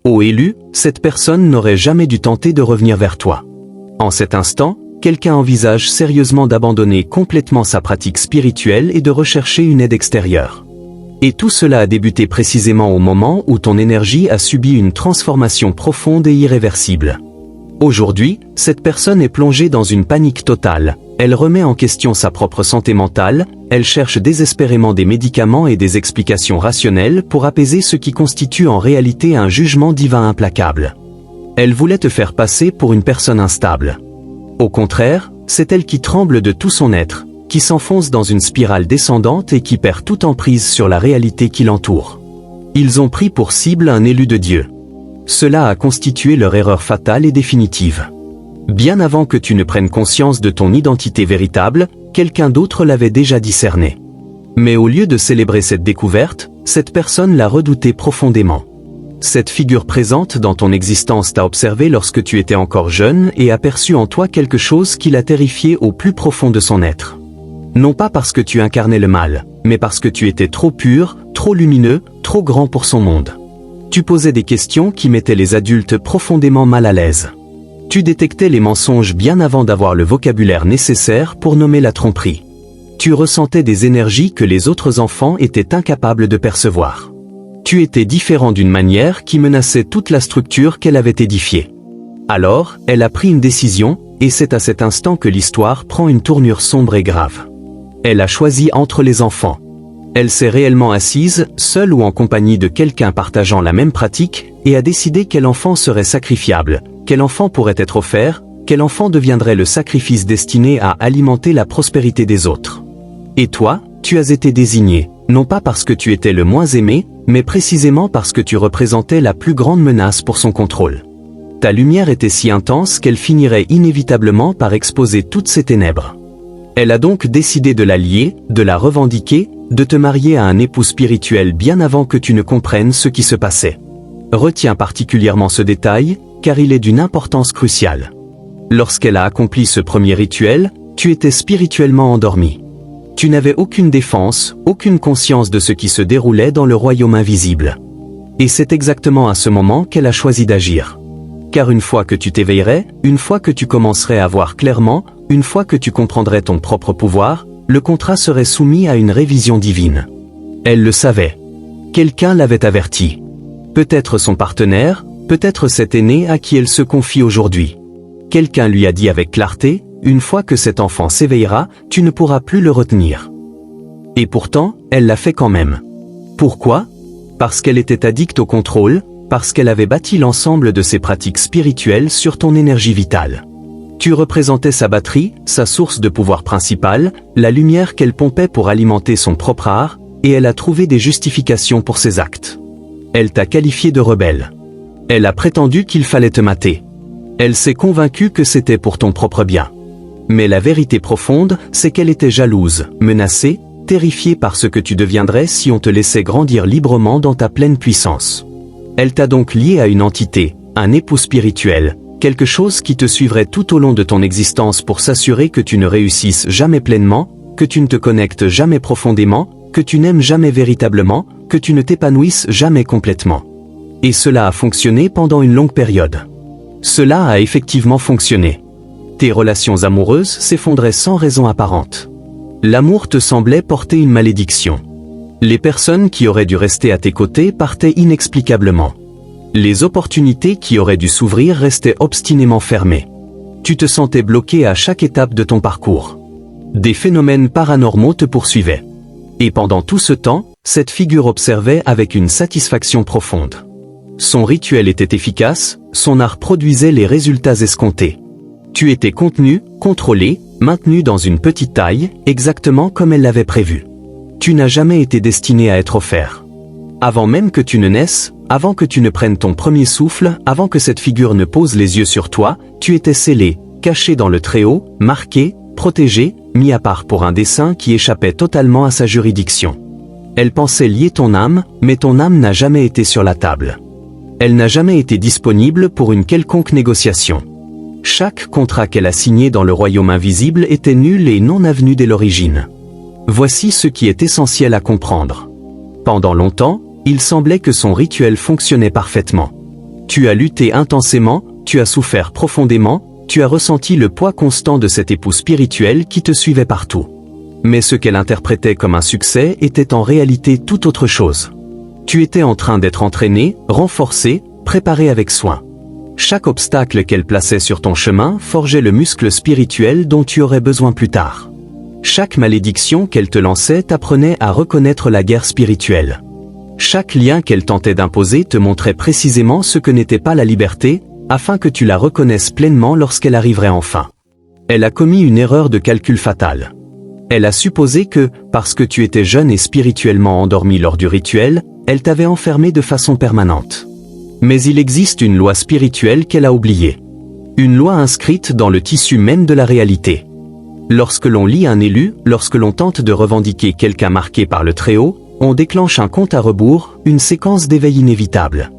Ô élu, cette personne n'aurait jamais dû tenter de revenir vers toi. En cet instant, quelqu'un envisage sérieusement d'abandonner complètement sa pratique spirituelle et de rechercher une aide extérieure. Et tout cela a débuté précisément au moment où ton énergie a subi une transformation profonde et irréversible. Aujourd'hui, cette personne est plongée dans une panique totale, elle remet en question sa propre santé mentale, elle cherche désespérément des médicaments et des explications rationnelles pour apaiser ce qui constitue en réalité un jugement divin implacable. Elle voulait te faire passer pour une personne instable. Au contraire, c'est elle qui tremble de tout son être, qui s'enfonce dans une spirale descendante et qui perd toute emprise sur la réalité qui l'entoure. Ils ont pris pour cible un élu de Dieu. Cela a constitué leur erreur fatale et définitive. Bien avant que tu ne prennes conscience de ton identité véritable, quelqu'un d'autre l'avait déjà discerné. Mais au lieu de célébrer cette découverte, cette personne l'a redoutée profondément. Cette figure présente dans ton existence t'a observé lorsque tu étais encore jeune et a perçu en toi quelque chose qui l'a terrifié au plus profond de son être. Non pas parce que tu incarnais le mal, mais parce que tu étais trop pur, trop lumineux, trop grand pour son monde. Tu posais des questions qui mettaient les adultes profondément mal à l'aise. Tu détectais les mensonges bien avant d'avoir le vocabulaire nécessaire pour nommer la tromperie. Tu ressentais des énergies que les autres enfants étaient incapables de percevoir. Tu étais différent d'une manière qui menaçait toute la structure qu'elle avait édifiée. Alors, elle a pris une décision, et c'est à cet instant que l'histoire prend une tournure sombre et grave. Elle a choisi entre les enfants. Elle s'est réellement assise, seule ou en compagnie de quelqu'un partageant la même pratique, et a décidé quel enfant serait sacrifiable, quel enfant pourrait être offert, quel enfant deviendrait le sacrifice destiné à alimenter la prospérité des autres. Et toi, tu as été désigné, non pas parce que tu étais le moins aimé, mais précisément parce que tu représentais la plus grande menace pour son contrôle. Ta lumière était si intense qu'elle finirait inévitablement par exposer toutes ses ténèbres. Elle a donc décidé de la lier, de la revendiquer, de te marier à un époux spirituel bien avant que tu ne comprennes ce qui se passait. Retiens particulièrement ce détail, car il est d'une importance cruciale. Lorsqu'elle a accompli ce premier rituel, tu étais spirituellement endormi. Tu n'avais aucune défense, aucune conscience de ce qui se déroulait dans le royaume invisible. Et c'est exactement à ce moment qu'elle a choisi d'agir. Car une fois que tu t'éveillerais, une fois que tu commencerais à voir clairement, une fois que tu comprendrais ton propre pouvoir, le contrat serait soumis à une révision divine. Elle le savait. Quelqu'un l'avait averti. Peut-être son partenaire, peut-être cet aîné à qui elle se confie aujourd'hui. Quelqu'un lui a dit avec clarté, une fois que cet enfant s'éveillera, tu ne pourras plus le retenir. Et pourtant, elle l'a fait quand même. Pourquoi ? Parce qu'elle était addicte au contrôle, parce qu'elle avait bâti l'ensemble de ses pratiques spirituelles sur ton énergie vitale. Tu représentais sa batterie, sa source de pouvoir principale, la lumière qu'elle pompait pour alimenter son propre art, et elle a trouvé des justifications pour ses actes. Elle t'a qualifié de rebelle. Elle a prétendu qu'il fallait te mater. Elle s'est convaincue que c'était pour ton propre bien. Mais la vérité profonde, c'est qu'elle était jalouse, menacée, terrifiée par ce que tu deviendrais si on te laissait grandir librement dans ta pleine puissance. Elle t'a donc lié à une entité, un époux spirituel, quelque chose qui te suivrait tout au long de ton existence pour s'assurer que tu ne réussisses jamais pleinement, que tu ne te connectes jamais profondément, que tu n'aimes jamais véritablement, que tu ne t'épanouisses jamais complètement. Et cela a fonctionné pendant une longue période. Cela a effectivement fonctionné. Tes relations amoureuses s'effondraient sans raison apparente. L'amour te semblait porter une malédiction. Les personnes qui auraient dû rester à tes côtés partaient inexplicablement. Les opportunités qui auraient dû s'ouvrir restaient obstinément fermées. Tu te sentais bloqué à chaque étape de ton parcours. Des phénomènes paranormaux te poursuivaient. Et pendant tout ce temps, cette figure observait avec une satisfaction profonde. Son rituel était efficace, son art produisait les résultats escomptés. Tu étais contenu, contrôlé, maintenu dans une petite taille, exactement comme elle l'avait prévu. Tu n'as jamais été destiné à être offert. Avant même que tu ne naisses, avant que tu ne prennes ton premier souffle, avant que cette figure ne pose les yeux sur toi, tu étais scellé, caché dans le Très-Haut, marqué, protégé, mis à part pour un dessein qui échappait totalement à sa juridiction. Elle pensait lier ton âme, mais ton âme n'a jamais été sur la table. Elle n'a jamais été disponible pour une quelconque négociation. Chaque contrat qu'elle a signé dans le royaume invisible était nul et non avenu dès l'origine. Voici ce qui est essentiel à comprendre. Pendant longtemps, il semblait que son rituel fonctionnait parfaitement. Tu as lutté intensément, tu as souffert profondément, tu as ressenti le poids constant de cet époux spirituel qui te suivait partout. Mais ce qu'elle interprétait comme un succès était en réalité tout autre chose. Tu étais en train d'être entraîné, renforcé, préparé avec soin. Chaque obstacle qu'elle plaçait sur ton chemin forgeait le muscle spirituel dont tu aurais besoin plus tard. Chaque malédiction qu'elle te lançait t'apprenait à reconnaître la guerre spirituelle. Chaque lien qu'elle tentait d'imposer te montrait précisément ce que n'était pas la liberté, afin que tu la reconnaisses pleinement lorsqu'elle arriverait enfin. Elle a commis une erreur de calcul fatale. Elle a supposé que, parce que tu étais jeune et spirituellement endormi lors du rituel, elle t'avait enfermé de façon permanente. Mais il existe une loi spirituelle qu'elle a oubliée. Une loi inscrite dans le tissu même de la réalité. Lorsque l'on lit un élu, lorsque l'on tente de revendiquer quelqu'un marqué par le Très-Haut, on déclenche un compte à rebours, une séquence d'éveil inévitable.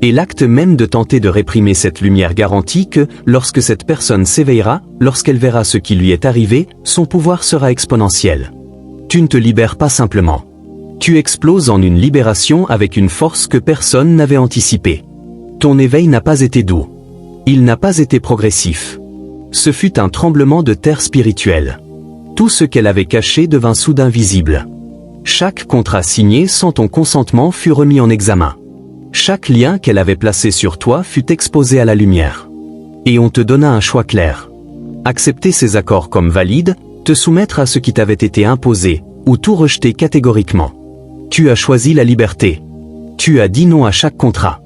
Et l'acte même de tenter de réprimer cette lumière garantit que, lorsque cette personne s'éveillera, lorsqu'elle verra ce qui lui est arrivé, son pouvoir sera exponentiel. Tu ne te libères pas simplement. Tu exploses en une libération avec une force que personne n'avait anticipée. Ton éveil n'a pas été doux. Il n'a pas été progressif. Ce fut un tremblement de terre spirituel. Tout ce qu'elle avait caché devint soudain visible. Chaque contrat signé sans ton consentement fut remis en examen. Chaque lien qu'elle avait placé sur toi fut exposé à la lumière. Et on te donna un choix clair. Accepter ces accords comme valides, te soumettre à ce qui t'avait été imposé, ou tout rejeter catégoriquement. Tu as choisi la liberté. Tu as dit non à chaque contrat.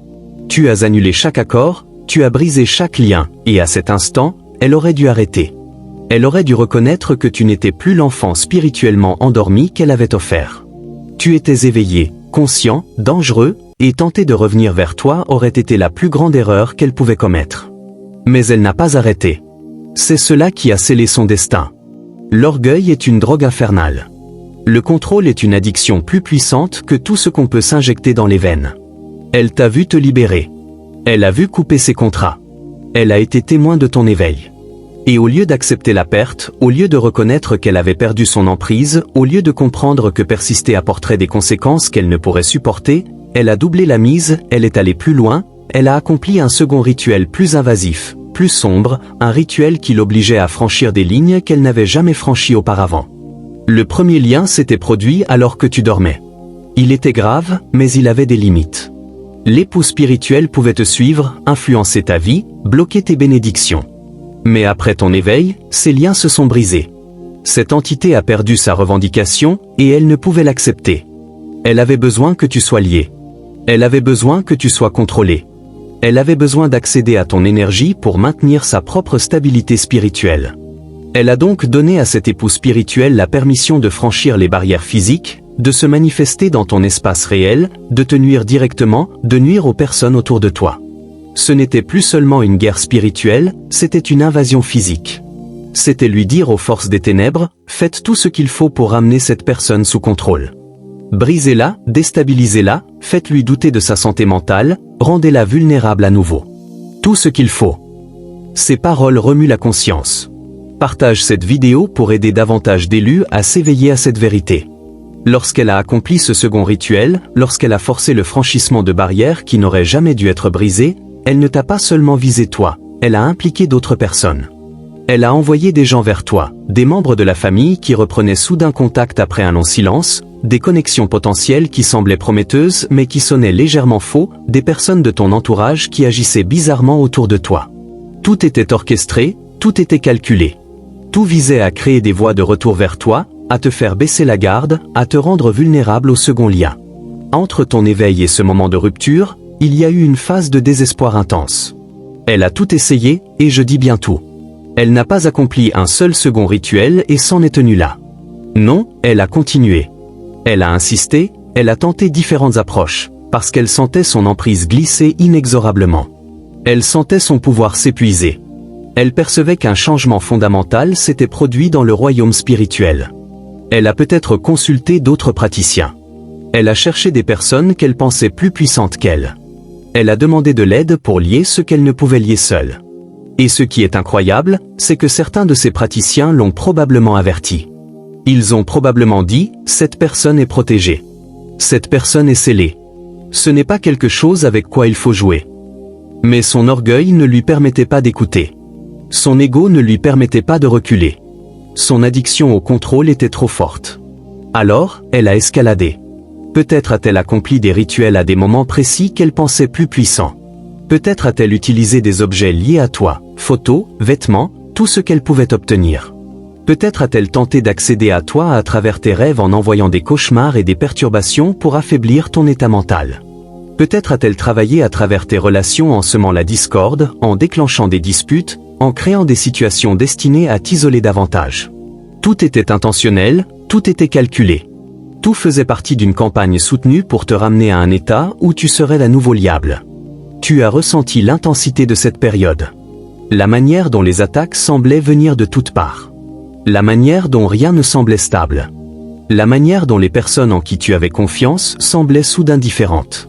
Tu as annulé chaque accord, tu as brisé chaque lien, et à cet instant, elle aurait dû arrêter. Elle aurait dû reconnaître que tu n'étais plus l'enfant spirituellement endormi qu'elle avait offert. Tu étais éveillé, conscient, dangereux, et tenter de revenir vers toi aurait été la plus grande erreur qu'elle pouvait commettre. Mais elle n'a pas arrêté. C'est cela qui a scellé son destin. L'orgueil est une drogue infernale. Le contrôle est une addiction plus puissante que tout ce qu'on peut s'injecter dans les veines. Elle t'a vu te libérer. Elle a vu couper ses contrats. Elle a été témoin de ton éveil. Et au lieu d'accepter la perte, au lieu de reconnaître qu'elle avait perdu son emprise, au lieu de comprendre que persister apporterait des conséquences qu'elle ne pourrait supporter, elle a doublé la mise, elle est allée plus loin, elle a accompli un second rituel plus invasif, plus sombre, un rituel qui l'obligeait à franchir des lignes qu'elle n'avait jamais franchies auparavant. Le premier lien s'était produit alors que tu dormais. Il était grave, mais il avait des limites. L'époux spirituel pouvait te suivre, influencer ta vie, bloquer tes bénédictions. Mais après ton éveil, ces liens se sont brisés. Cette entité a perdu sa revendication, et elle ne pouvait l'accepter. Elle avait besoin que tu sois lié. Elle avait besoin que tu sois contrôlé. Elle avait besoin d'accéder à ton énergie pour maintenir sa propre stabilité spirituelle. Elle a donc donné à cet époux spirituel la permission de franchir les barrières physiques, de se manifester dans ton espace réel, de te nuire directement, de nuire aux personnes autour de toi. Ce n'était plus seulement une guerre spirituelle, c'était une invasion physique. C'était lui dire aux forces des ténèbres, faites tout ce qu'il faut pour ramener cette personne sous contrôle. Brisez-la, déstabilisez-la, faites-lui douter de sa santé mentale, rendez-la vulnérable à nouveau. Tout ce qu'il faut. Ces paroles remuent la conscience. Partage cette vidéo pour aider davantage d'élus à s'éveiller à cette vérité. Lorsqu'elle a accompli ce second rituel, lorsqu'elle a forcé le franchissement de barrières qui n'auraient jamais dû être brisées, elle ne t'a pas seulement visé toi, elle a impliqué d'autres personnes. Elle a envoyé des gens vers toi, des membres de la famille qui reprenaient soudain contact après un long silence, des connexions potentielles qui semblaient prometteuses mais qui sonnaient légèrement faux, des personnes de ton entourage qui agissaient bizarrement autour de toi. Tout était orchestré, tout était calculé. Tout visait à créer des voies de retour vers toi, à te faire baisser la garde, à te rendre vulnérable au second lien. Entre ton éveil et ce moment de rupture, il y a eu une phase de désespoir intense. Elle a tout essayé, et je dis bien tout. Elle n'a pas accompli un seul second rituel et s'en est tenue là. Non, elle a continué. Elle a insisté, elle a tenté différentes approches, parce qu'elle sentait son emprise glisser inexorablement. Elle sentait son pouvoir s'épuiser. Elle percevait qu'un changement fondamental s'était produit dans le royaume spirituel. Elle a peut-être consulté d'autres praticiens. Elle a cherché des personnes qu'elle pensait plus puissantes qu'elle. Elle a demandé de l'aide pour lier ce qu'elle ne pouvait lier seule. Et ce qui est incroyable, c'est que certains de ces praticiens l'ont probablement averti. Ils ont probablement dit, cette personne est protégée. Cette personne est scellée. Ce n'est pas quelque chose avec quoi il faut jouer. Mais son orgueil ne lui permettait pas d'écouter. Son ego ne lui permettait pas de reculer. Son addiction au contrôle était trop forte. Alors, elle a escaladé. Peut-être a-t-elle accompli des rituels à des moments précis qu'elle pensait plus puissants. Peut-être a-t-elle utilisé des objets liés à toi, photos, vêtements, tout ce qu'elle pouvait obtenir. Peut-être a-t-elle tenté d'accéder à toi à travers tes rêves en envoyant des cauchemars et des perturbations pour affaiblir ton état mental. Peut-être a-t-elle travaillé à travers tes relations en semant la discorde, en déclenchant des disputes, en créant des situations destinées à t'isoler davantage. Tout était intentionnel, tout était calculé. Tout faisait partie d'une campagne soutenue pour te ramener à un état où tu serais la nouveau liable. Tu as ressenti l'intensité de cette période. La manière dont les attaques semblaient venir de toutes parts. La manière dont rien ne semblait stable. La manière dont les personnes en qui tu avais confiance semblaient soudain différentes.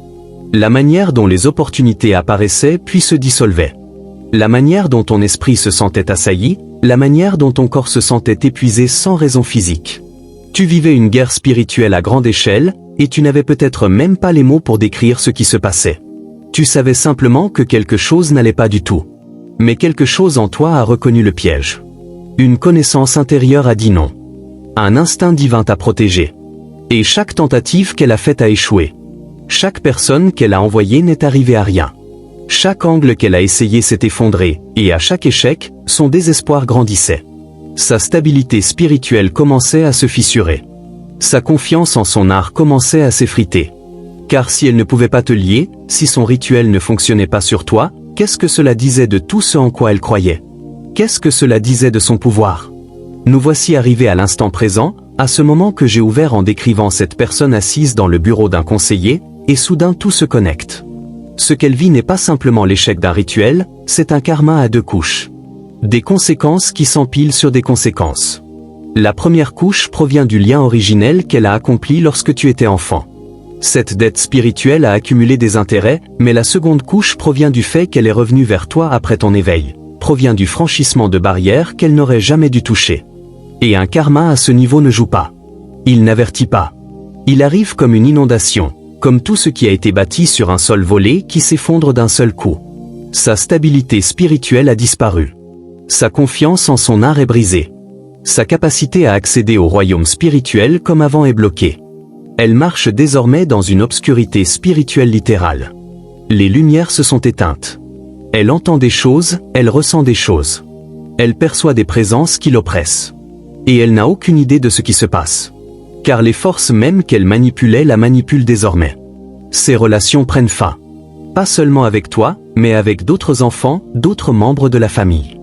La manière dont les opportunités apparaissaient puis se dissolvaient. La manière dont ton esprit se sentait assailli, la manière dont ton corps se sentait épuisé sans raison physique. Tu vivais une guerre spirituelle à grande échelle, et tu n'avais peut-être même pas les mots pour décrire ce qui se passait. Tu savais simplement que quelque chose n'allait pas du tout. Mais quelque chose en toi a reconnu le piège. Une connaissance intérieure a dit non. Un instinct divin t'a protégé. Et chaque tentative qu'elle a faite a échoué. Chaque personne qu'elle a envoyée n'est arrivée à rien. Chaque angle qu'elle a essayé s'est effondré, et à chaque échec, son désespoir grandissait. Sa stabilité spirituelle commençait à se fissurer. Sa confiance en son art commençait à s'effriter. Car si elle ne pouvait pas te lier, si son rituel ne fonctionnait pas sur toi, qu'est-ce que cela disait de tout ce en quoi elle croyait? Qu'est-ce que cela disait de son pouvoir? Nous voici arrivés à l'instant présent, à ce moment que j'ai ouvert en décrivant cette personne assise dans le bureau d'un conseiller, et soudain tout se connecte. Ce qu'elle vit n'est pas simplement l'échec d'un rituel, c'est un karma à 2 couches. Des conséquences qui s'empilent sur des conséquences. La première couche provient du lien originel qu'elle a accompli lorsque tu étais enfant. Cette dette spirituelle a accumulé des intérêts, mais la seconde couche provient du fait qu'elle est revenue vers toi après ton éveil, provient du franchissement de barrières qu'elle n'aurait jamais dû toucher. Et un karma à ce niveau ne joue pas. Il n'avertit pas. Il arrive comme une inondation, comme tout ce qui a été bâti sur un sol volé qui s'effondre d'un seul coup. Sa stabilité spirituelle a disparu. Sa confiance en son art est brisée. Sa capacité à accéder au royaume spirituel comme avant est bloquée. Elle marche désormais dans une obscurité spirituelle littérale. Les lumières se sont éteintes. Elle entend des choses, elle ressent des choses. Elle perçoit des présences qui l'oppressent. Et elle n'a aucune idée de ce qui se passe. Car les forces mêmes qu'elle manipulait la manipulent désormais. Ses relations prennent fin. Pas seulement avec toi, mais avec d'autres enfants, d'autres membres de la famille.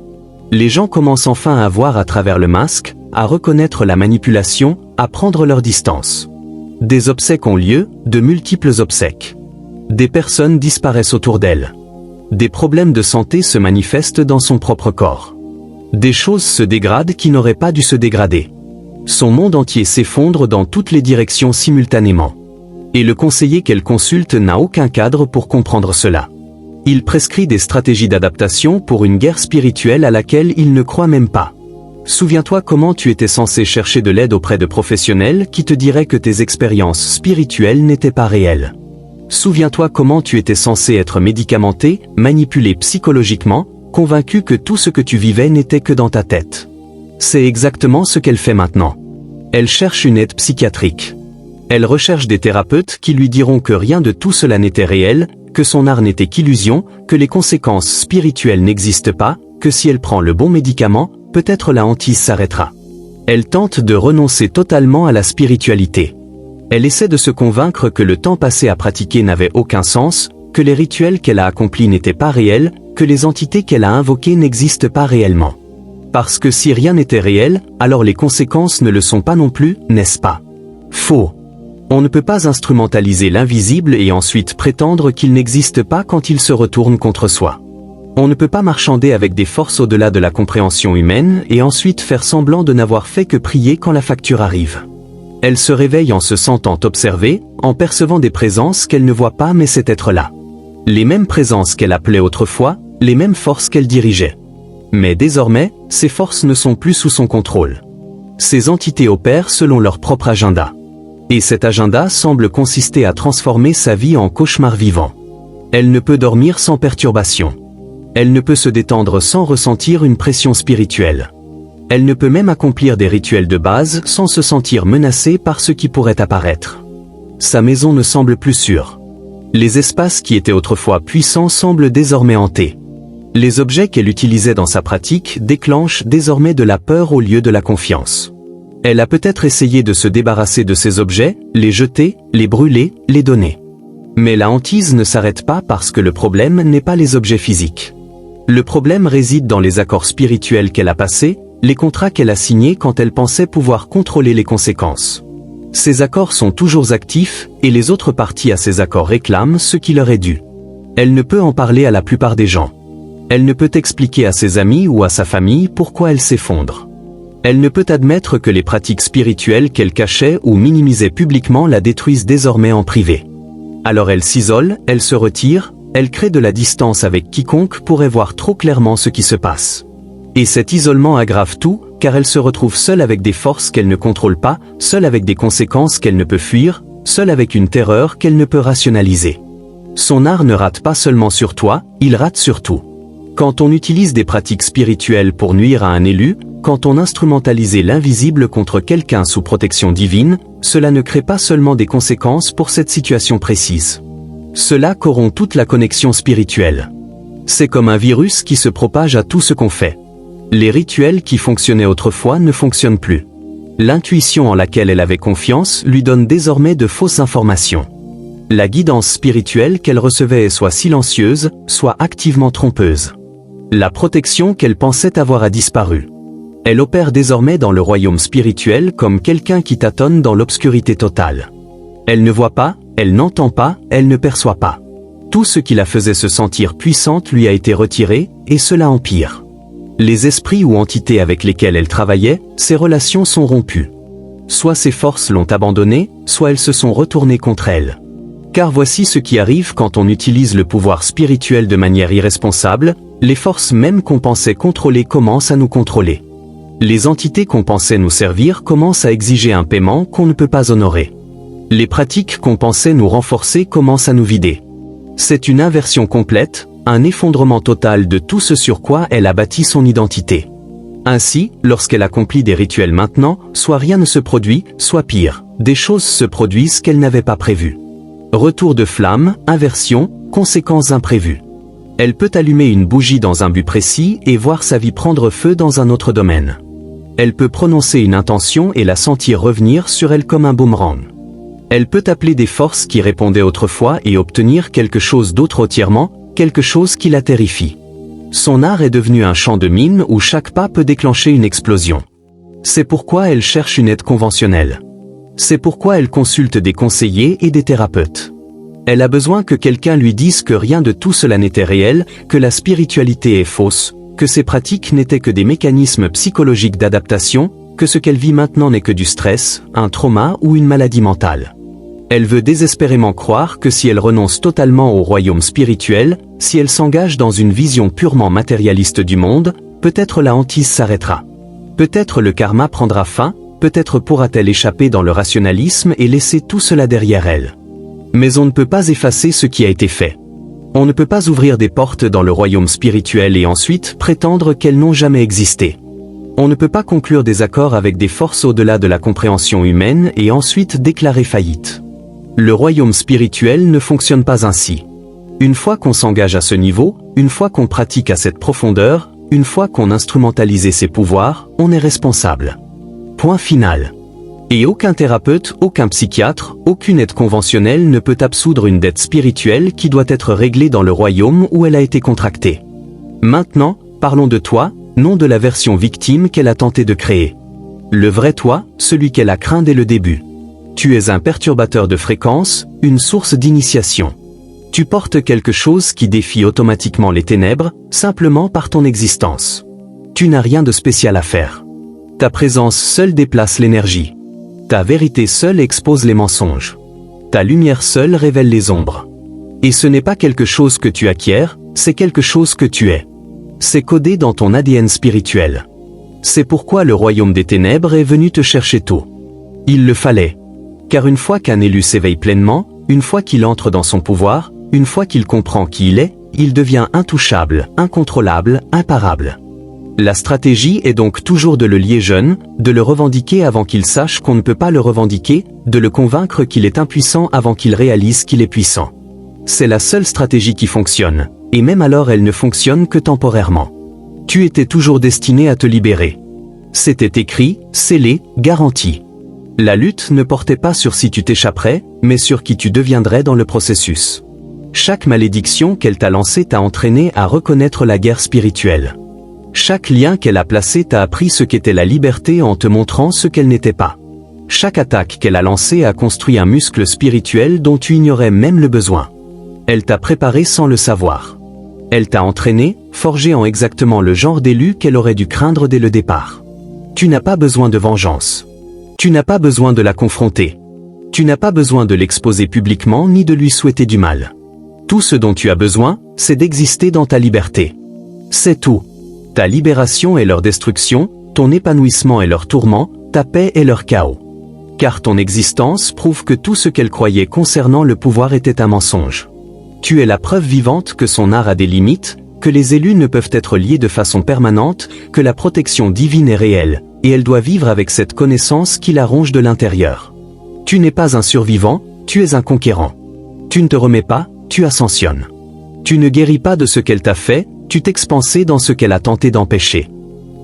Les gens commencent enfin à voir à travers le masque, à reconnaître la manipulation, à prendre leur distance. Des obsèques ont lieu, de multiples obsèques. Des personnes disparaissent autour d'elle. Des problèmes de santé se manifestent dans son propre corps. Des choses se dégradent qui n'auraient pas dû se dégrader. Son monde entier s'effondre dans toutes les directions simultanément. Et le conseiller qu'elle consulte n'a aucun cadre pour comprendre cela. Il prescrit des stratégies d'adaptation pour une guerre spirituelle à laquelle il ne croit même pas. Souviens-toi comment tu étais censé chercher de l'aide auprès de professionnels qui te diraient que tes expériences spirituelles n'étaient pas réelles. Souviens-toi comment tu étais censé être médicamenté, manipulé psychologiquement, convaincu que tout ce que tu vivais n'était que dans ta tête. C'est exactement ce qu'elle fait maintenant. Elle cherche une aide psychiatrique. Elle recherche des thérapeutes qui lui diront que rien de tout cela n'était réel, que son art n'était qu'illusion, que les conséquences spirituelles n'existent pas, que si elle prend le bon médicament, peut-être la hantise s'arrêtera. Elle tente de renoncer totalement à la spiritualité. Elle essaie de se convaincre que le temps passé à pratiquer n'avait aucun sens, que les rituels qu'elle a accomplis n'étaient pas réels, que les entités qu'elle a invoquées n'existent pas réellement. Parce que si rien n'était réel, alors les conséquences ne le sont pas non plus, n'est-ce pas? Faux. On ne peut pas instrumentaliser l'invisible et ensuite prétendre qu'il n'existe pas quand il se retourne contre soi. On ne peut pas marchander avec des forces au-delà de la compréhension humaine et ensuite faire semblant de n'avoir fait que prier quand la facture arrive. Elle se réveille en se sentant observée, en percevant des présences qu'elle ne voit pas mais cet être-là. Les mêmes présences qu'elle appelait autrefois, les mêmes forces qu'elle dirigeait. Mais désormais, ces forces ne sont plus sous son contrôle. Ces entités opèrent selon leur propre agenda. Et cet agenda semble consister à transformer sa vie en cauchemar vivant. Elle ne peut dormir sans perturbation. Elle ne peut se détendre sans ressentir une pression spirituelle. Elle ne peut même accomplir des rituels de base sans se sentir menacée par ce qui pourrait apparaître. Sa maison ne semble plus sûre. Les espaces qui étaient autrefois puissants semblent désormais hantés. Les objets qu'elle utilisait dans sa pratique déclenchent désormais de la peur au lieu de la confiance. Elle a peut-être essayé de se débarrasser de ces objets, les jeter, les brûler, les donner. Mais la hantise ne s'arrête pas parce que le problème n'est pas les objets physiques. Le problème réside dans les accords spirituels qu'elle a passés, les contrats qu'elle a signés quand elle pensait pouvoir contrôler les conséquences. Ces accords sont toujours actifs, et les autres parties à ces accords réclament ce qui leur est dû. Elle ne peut en parler à la plupart des gens. Elle ne peut expliquer à ses amis ou à sa famille pourquoi elle s'effondre. Elle ne peut admettre que les pratiques spirituelles qu'elle cachait ou minimisait publiquement la détruisent désormais en privé. Alors elle s'isole, elle se retire, elle crée de la distance avec quiconque pourrait voir trop clairement ce qui se passe. Et cet isolement aggrave tout, car elle se retrouve seule avec des forces qu'elle ne contrôle pas, seule avec des conséquences qu'elle ne peut fuir, seule avec une terreur qu'elle ne peut rationaliser. Son art ne rate pas seulement sur toi, il rate sur tout. Quand on utilise des pratiques spirituelles pour nuire à un élu, quand on instrumentalise l'invisible contre quelqu'un sous protection divine, cela ne crée pas seulement des conséquences pour cette situation précise. Cela corrompt toute la connexion spirituelle. C'est comme un virus qui se propage à tout ce qu'on fait. Les rituels qui fonctionnaient autrefois ne fonctionnent plus. L'intuition en laquelle elle avait confiance lui donne désormais de fausses informations. La guidance spirituelle qu'elle recevait est soit silencieuse, soit activement trompeuse. La protection qu'elle pensait avoir a disparu. Elle opère désormais dans le royaume spirituel comme quelqu'un qui tâtonne dans l'obscurité totale. Elle ne voit pas, elle n'entend pas, elle ne perçoit pas. Tout ce qui la faisait se sentir puissante lui a été retiré, et cela empire. Les esprits ou entités avec lesquels elle travaillait, ses relations sont rompues. Soit ses forces l'ont abandonnée, soit elles se sont retournées contre elle. Car voici ce qui arrive quand on utilise le pouvoir spirituel de manière irresponsable, les forces même qu'on pensait contrôler commencent à nous contrôler. Les entités qu'on pensait nous servir commencent à exiger un paiement qu'on ne peut pas honorer. Les pratiques qu'on pensait nous renforcer commencent à nous vider. C'est une inversion complète, un effondrement total de tout ce sur quoi elle a bâti son identité. Ainsi, lorsqu'elle accomplit des rituels maintenant, soit rien ne se produit, soit pire, des choses se produisent qu'elle n'avait pas prévues. Retour de flamme, inversion, conséquences imprévues. Elle peut allumer une bougie dans un but précis et voir sa vie prendre feu dans un autre domaine. Elle peut prononcer une intention et la sentir revenir sur elle comme un boomerang. Elle peut appeler des forces qui répondaient autrefois et obtenir quelque chose d'autre entièrement, quelque chose qui la terrifie. Son art est devenu un champ de mine où chaque pas peut déclencher une explosion. C'est pourquoi elle cherche une aide conventionnelle. C'est pourquoi elle consulte des conseillers et des thérapeutes. Elle a besoin que quelqu'un lui dise que rien de tout cela n'était réel, que la spiritualité est fausse, que ces pratiques n'étaient que des mécanismes psychologiques d'adaptation, que ce qu'elle vit maintenant n'est que du stress, un trauma ou une maladie mentale. Elle veut désespérément croire que si elle renonce totalement au royaume spirituel, si elle s'engage dans une vision purement matérialiste du monde, peut-être la hantise s'arrêtera. Peut-être le karma prendra fin, peut-être pourra-t-elle échapper dans le rationalisme et laisser tout cela derrière elle. Mais on ne peut pas effacer ce qui a été fait. On ne peut pas ouvrir des portes dans le royaume spirituel et ensuite prétendre qu'elles n'ont jamais existé. On ne peut pas conclure des accords avec des forces au-delà de la compréhension humaine et ensuite déclarer faillite. Le royaume spirituel ne fonctionne pas ainsi. Une fois qu'on s'engage à ce niveau, une fois qu'on pratique à cette profondeur, une fois qu'on instrumentalise ses pouvoirs, on est responsable. Point final. Et aucun thérapeute, aucun psychiatre, aucune aide conventionnelle ne peut absoudre une dette spirituelle qui doit être réglée dans le royaume où elle a été contractée. Maintenant, parlons de toi, non de la version victime qu'elle a tenté de créer. Le vrai toi, celui qu'elle a craint dès le début. Tu es un perturbateur de fréquence, une source d'initiation. Tu portes quelque chose qui défie automatiquement les ténèbres, simplement par ton existence. Tu n'as rien de spécial à faire. Ta présence seule déplace l'énergie. Ta vérité seule expose les mensonges. Ta lumière seule révèle les ombres. Et ce n'est pas quelque chose que tu acquiers, c'est quelque chose que tu es. C'est codé dans ton ADN spirituel. C'est pourquoi le royaume des ténèbres est venu te chercher tôt. Il le fallait. Car une fois qu'un élu s'éveille pleinement, une fois qu'il entre dans son pouvoir, une fois qu'il comprend qui il est, il devient intouchable, incontrôlable, imparable. La stratégie est donc toujours de le lier jeune, de le revendiquer avant qu'il sache qu'on ne peut pas le revendiquer, de le convaincre qu'il est impuissant avant qu'il réalise qu'il est puissant. C'est la seule stratégie qui fonctionne, et même alors elle ne fonctionne que temporairement. Tu étais toujours destiné à te libérer. C'était écrit, scellé, garanti. La lutte ne portait pas sur si tu t'échapperais, mais sur qui tu deviendrais dans le processus. Chaque malédiction qu'elle t'a lancée t'a entraîné à reconnaître la guerre spirituelle. Chaque lien qu'elle a placé t'a appris ce qu'était la liberté en te montrant ce qu'elle n'était pas. Chaque attaque qu'elle a lancée a construit un muscle spirituel dont tu ignorais même le besoin. Elle t'a préparé sans le savoir. Elle t'a entraîné, forgé en exactement le genre d'élu qu'elle aurait dû craindre dès le départ. Tu n'as pas besoin de vengeance. Tu n'as pas besoin de la confronter. Tu n'as pas besoin de l'exposer publiquement ni de lui souhaiter du mal. Tout ce dont tu as besoin, c'est d'exister dans ta liberté. C'est tout. Ta libération est leur destruction, ton épanouissement est leur tourment, ta paix est leur chaos. Car ton existence prouve que tout ce qu'elle croyait concernant le pouvoir était un mensonge. Tu es la preuve vivante que son art a des limites, que les élus ne peuvent être liés de façon permanente, que la protection divine est réelle, et elle doit vivre avec cette connaissance qui la ronge de l'intérieur. Tu n'es pas un survivant, tu es un conquérant. Tu ne te remets pas, tu ascensionnes. Tu ne guéris pas de ce qu'elle t'a fait, tu t'expansais dans ce qu'elle a tenté d'empêcher.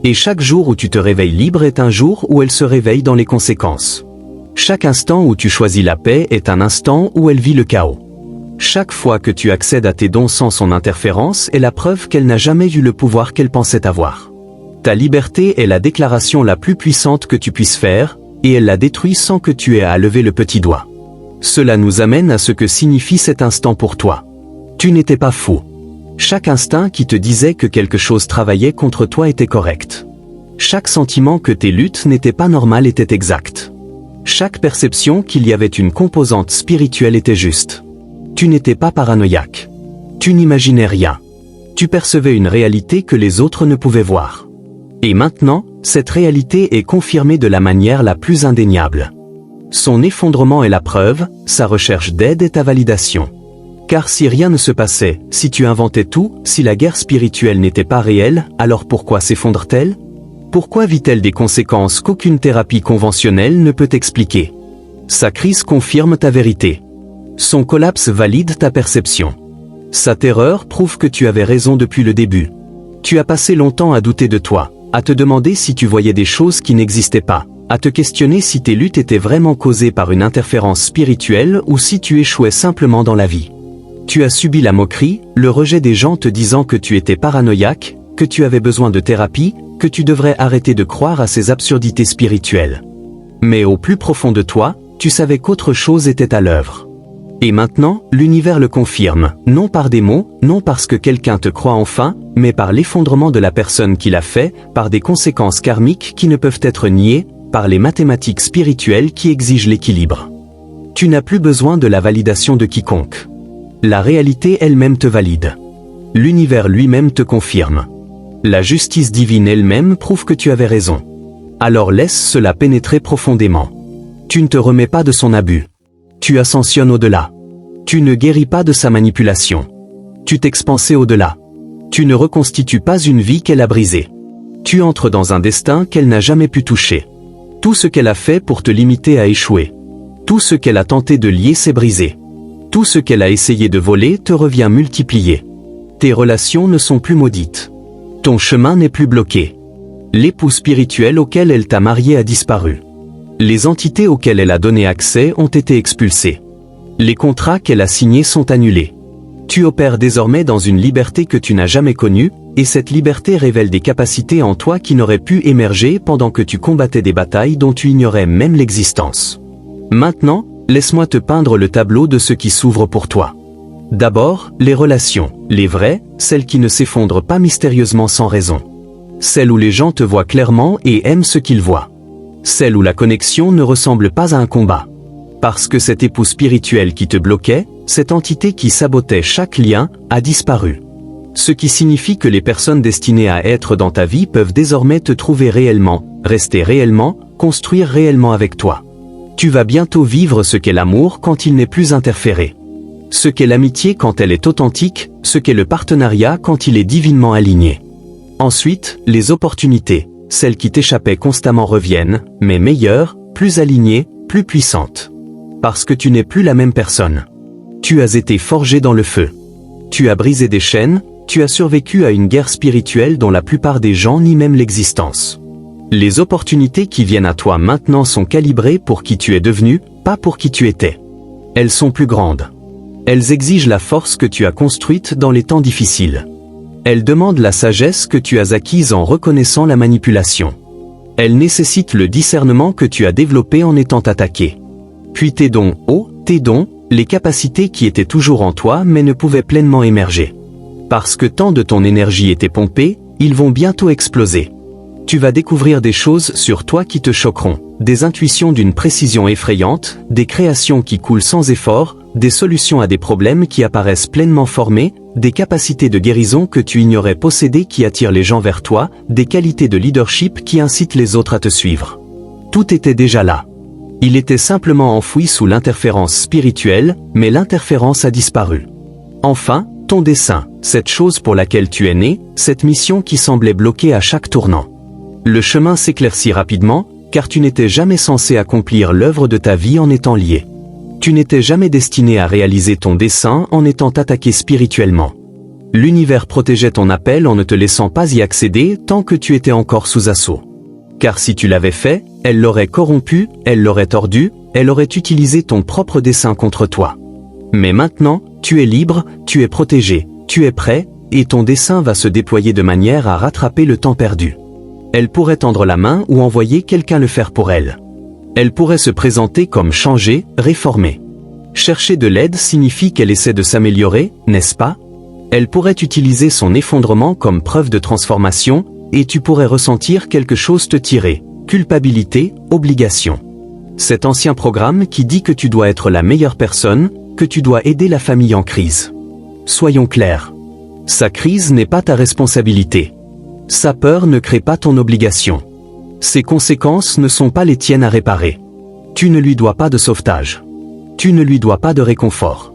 Et chaque jour où tu te réveilles libre est un jour où elle se réveille dans les conséquences. Chaque instant où tu choisis la paix est un instant où elle vit le chaos. Chaque fois que tu accèdes à tes dons sans son interférence est la preuve qu'elle n'a jamais eu le pouvoir qu'elle pensait avoir. Ta liberté est la déclaration la plus puissante que tu puisses faire, et elle la détruit sans que tu aies à lever le petit doigt. Cela nous amène à ce que signifie cet instant pour toi. Tu n'étais pas fou. Chaque instinct qui te disait que quelque chose travaillait contre toi était correct. Chaque sentiment que tes luttes n'étaient pas normales était exact. Chaque perception qu'il y avait une composante spirituelle était juste. Tu n'étais pas paranoïaque. Tu n'imaginais rien. Tu percevais une réalité que les autres ne pouvaient voir. Et maintenant, cette réalité est confirmée de la manière la plus indéniable. Son effondrement est la preuve, sa recherche d'aide est ta validation. Car si rien ne se passait, si tu inventais tout, si la guerre spirituelle n'était pas réelle, alors pourquoi s'effondre-t-elle? Pourquoi vit-elle des conséquences qu'aucune thérapie conventionnelle ne peut expliquer? Sa crise confirme ta vérité. Son collapse valide ta perception. Sa terreur prouve que tu avais raison depuis le début. Tu as passé longtemps à douter de toi, à te demander si tu voyais des choses qui n'existaient pas, à te questionner si tes luttes étaient vraiment causées par une interférence spirituelle ou si tu échouais simplement dans la vie. Tu as subi la moquerie, le rejet des gens te disant que tu étais paranoïaque, que tu avais besoin de thérapie, que tu devrais arrêter de croire à ces absurdités spirituelles. Mais au plus profond de toi, tu savais qu'autre chose était à l'œuvre. Et maintenant, l'univers le confirme, non par des mots, non parce que quelqu'un te croit enfin, mais par l'effondrement de la personne qui l'a fait, par des conséquences karmiques qui ne peuvent être niées, par les mathématiques spirituelles qui exigent l'équilibre. Tu n'as plus besoin de la validation de quiconque. La réalité elle-même te valide. L'univers lui-même te confirme. La justice divine elle-même prouve que tu avais raison. Alors laisse cela pénétrer profondément. Tu ne te remets pas de son abus. Tu ascensionnes au-delà. Tu ne guéris pas de sa manipulation. Tu t'expansais au-delà. Tu ne reconstitues pas une vie qu'elle a brisée. Tu entres dans un destin qu'elle n'a jamais pu toucher. Tout ce qu'elle a fait pour te limiter a échoué. Tout ce qu'elle a tenté de lier s'est brisé. Tout ce qu'elle a essayé de voler te revient multiplié. Tes relations ne sont plus maudites. Ton chemin n'est plus bloqué. L'époux spirituel auquel elle t'a marié a disparu. Les entités auxquelles elle a donné accès ont été expulsées. Les contrats qu'elle a signés sont annulés. Tu opères désormais dans une liberté que tu n'as jamais connue, et cette liberté révèle des capacités en toi qui n'auraient pu émerger pendant que tu combattais des batailles dont tu ignorais même l'existence. Maintenant, laisse-moi te peindre le tableau de ce qui s'ouvre pour toi. D'abord, les relations, les vraies, celles qui ne s'effondrent pas mystérieusement sans raison. Celles où les gens te voient clairement et aiment ce qu'ils voient. Celles où la connexion ne ressemble pas à un combat. Parce que cet époux spirituel qui te bloquait, cette entité qui sabotait chaque lien, a disparu. Ce qui signifie que les personnes destinées à être dans ta vie peuvent désormais te trouver réellement, rester réellement, construire réellement avec toi. Tu vas bientôt vivre ce qu'est l'amour quand il n'est plus interféré. Ce qu'est l'amitié quand elle est authentique, ce qu'est le partenariat quand il est divinement aligné. Ensuite, les opportunités, celles qui t'échappaient constamment reviennent, mais meilleures, plus alignées, plus puissantes. Parce que tu n'es plus la même personne. Tu as été forgé dans le feu. Tu as brisé des chaînes, tu as survécu à une guerre spirituelle dont la plupart des gens nient même l'existence. Les opportunités qui viennent à toi maintenant sont calibrées pour qui tu es devenu, pas pour qui tu étais. Elles sont plus grandes. Elles exigent la force que tu as construite dans les temps difficiles. Elles demandent la sagesse que tu as acquise en reconnaissant la manipulation. Elles nécessitent le discernement que tu as développé en étant attaqué. Puis tes dons, tes dons, les capacités qui étaient toujours en toi mais ne pouvaient pleinement émerger. Parce que tant de ton énergie était pompée, ils vont bientôt exploser. Tu vas découvrir des choses sur toi qui te choqueront, des intuitions d'une précision effrayante, des créations qui coulent sans effort, des solutions à des problèmes qui apparaissent pleinement formées, des capacités de guérison que tu ignorais posséder qui attirent les gens vers toi, des qualités de leadership qui incitent les autres à te suivre. Tout était déjà là. Il était simplement enfoui sous l'interférence spirituelle, mais l'interférence a disparu. Enfin, ton dessein, cette chose pour laquelle tu es né, cette mission qui semblait bloquée à chaque tournant. Le chemin s'éclaircit rapidement, car tu n'étais jamais censé accomplir l'œuvre de ta vie en étant lié. Tu n'étais jamais destiné à réaliser ton dessein en étant attaqué spirituellement. L'univers protégeait ton appel en ne te laissant pas y accéder tant que tu étais encore sous assaut. Car si tu l'avais fait, elle l'aurait corrompu, elle l'aurait tordu, elle aurait utilisé ton propre dessein contre toi. Mais maintenant, tu es libre, tu es protégé, tu es prêt, et ton dessein va se déployer de manière à rattraper le temps perdu. Elle pourrait tendre la main ou envoyer quelqu'un le faire pour elle. Elle pourrait se présenter comme changée, réformée. Chercher de l'aide signifie qu'elle essaie de s'améliorer, n'est-ce pas? Elle pourrait utiliser son effondrement comme preuve de transformation, et tu pourrais ressentir quelque chose te tirer, culpabilité, obligation. Cet ancien programme qui dit que tu dois être la meilleure personne, que tu dois aider la famille en crise. Soyons clairs. Sa crise n'est pas ta responsabilité. Sa peur ne crée pas ton obligation. Ses conséquences ne sont pas les tiennes à réparer. Tu ne lui dois pas de sauvetage. Tu ne lui dois pas de réconfort.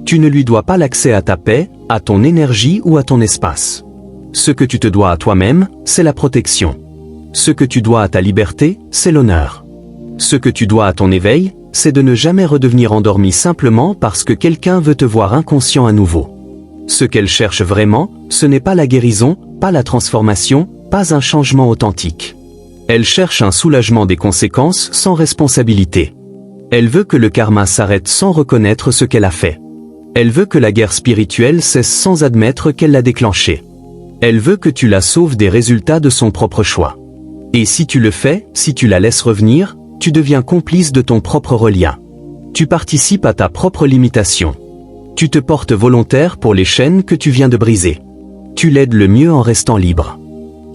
Tu ne lui dois pas l'accès à ta paix, à ton énergie ou à ton espace. Ce que tu te dois à toi-même, c'est la protection. Ce que tu dois à ta liberté, c'est l'honneur. Ce que tu dois à ton éveil, c'est de ne jamais redevenir endormi simplement parce que quelqu'un veut te voir inconscient à nouveau. Ce qu'elle cherche vraiment, ce n'est pas la guérison, pas la transformation, pas un changement authentique. Elle cherche un soulagement des conséquences sans responsabilité. Elle veut que le karma s'arrête sans reconnaître ce qu'elle a fait. Elle veut que la guerre spirituelle cesse sans admettre qu'elle l'a déclenchée. Elle veut que tu la sauves des résultats de son propre choix. Et si tu le fais, si tu la laisses revenir, tu deviens complice de ton propre relien. Tu participes à ta propre limitation. Tu te portes volontaire pour les chaînes que tu viens de briser. Tu l'aides le mieux en restant libre.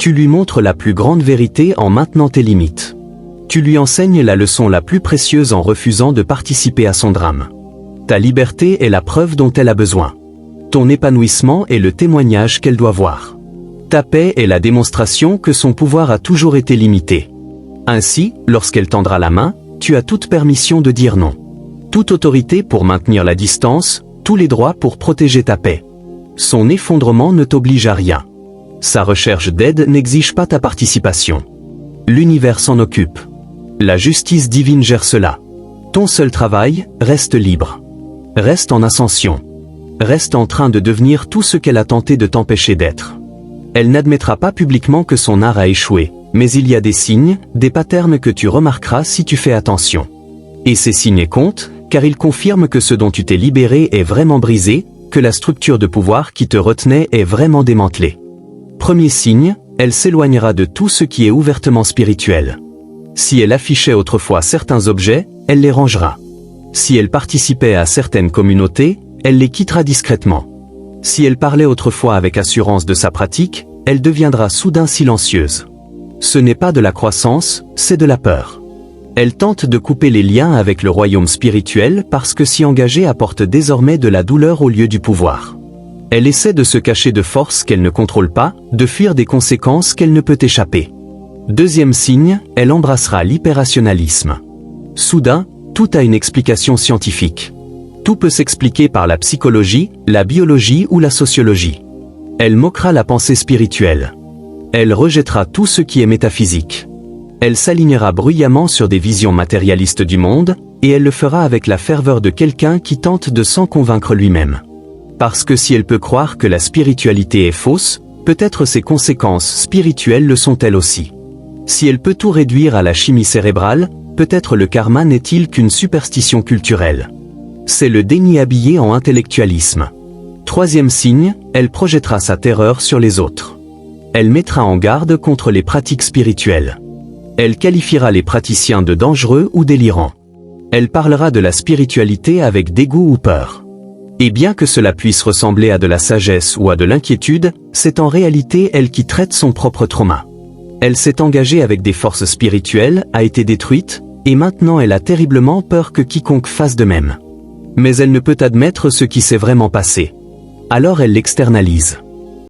Tu lui montres la plus grande vérité en maintenant tes limites. Tu lui enseignes la leçon la plus précieuse en refusant de participer à son drame. Ta liberté est la preuve dont elle a besoin. Ton épanouissement est le témoignage qu'elle doit voir. Ta paix est la démonstration que son pouvoir a toujours été limité. Ainsi, lorsqu'elle tendra la main, tu as toute permission de dire non. Toute autorité pour maintenir la distance, tous les droits pour protéger ta paix. Son effondrement ne t'oblige à rien. Sa recherche d'aide n'exige pas ta participation. L'univers s'en occupe. La justice divine gère cela. Ton seul travail, reste libre. Reste en ascension. Reste en train de devenir tout ce qu'elle a tenté de t'empêcher d'être. Elle n'admettra pas publiquement que son art a échoué, mais il y a des signes, des patterns que tu remarqueras si tu fais attention. Et ces signes comptent, car ils confirment que ce dont tu t'es libéré est vraiment brisé, que la structure de pouvoir qui te retenait est vraiment démantelée. Premier signe, elle s'éloignera de tout ce qui est ouvertement spirituel. Si elle affichait autrefois certains objets, elle les rangera. Si elle participait à certaines communautés, elle les quittera discrètement. Si elle parlait autrefois avec assurance de sa pratique, elle deviendra soudain silencieuse. Ce n'est pas de la croissance, c'est de la peur. Elle tente de couper les liens avec le royaume spirituel parce que s'y engager apporte désormais de la douleur au lieu du pouvoir. Elle essaie de se cacher de forces qu'elle ne contrôle pas, de fuir des conséquences qu'elle ne peut échapper. Deuxième signe, elle embrassera l'hyperrationalisme. Soudain, tout a une explication scientifique. Tout peut s'expliquer par la psychologie, la biologie ou la sociologie. Elle moquera la pensée spirituelle. Elle rejettera tout ce qui est métaphysique. Elle s'alignera bruyamment sur des visions matérialistes du monde, et elle le fera avec la ferveur de quelqu'un qui tente de s'en convaincre lui-même. Parce que si elle peut croire que la spiritualité est fausse, peut-être ses conséquences spirituelles le sont elles aussi. Si elle peut tout réduire à la chimie cérébrale, peut-être le karma n'est-il qu'une superstition culturelle. C'est le déni habillé en intellectualisme. Troisième signe, elle projettera sa terreur sur les autres. Elle mettra en garde contre les pratiques spirituelles. Elle qualifiera les praticiens de dangereux ou délirants. Elle parlera de la spiritualité avec dégoût ou peur. Et bien que cela puisse ressembler à de la sagesse ou à de l'inquiétude, c'est en réalité elle qui traite son propre trauma. Elle s'est engagée avec des forces spirituelles, a été détruite, et maintenant elle a terriblement peur que quiconque fasse de même. Mais elle ne peut admettre ce qui s'est vraiment passé. Alors elle l'externalise.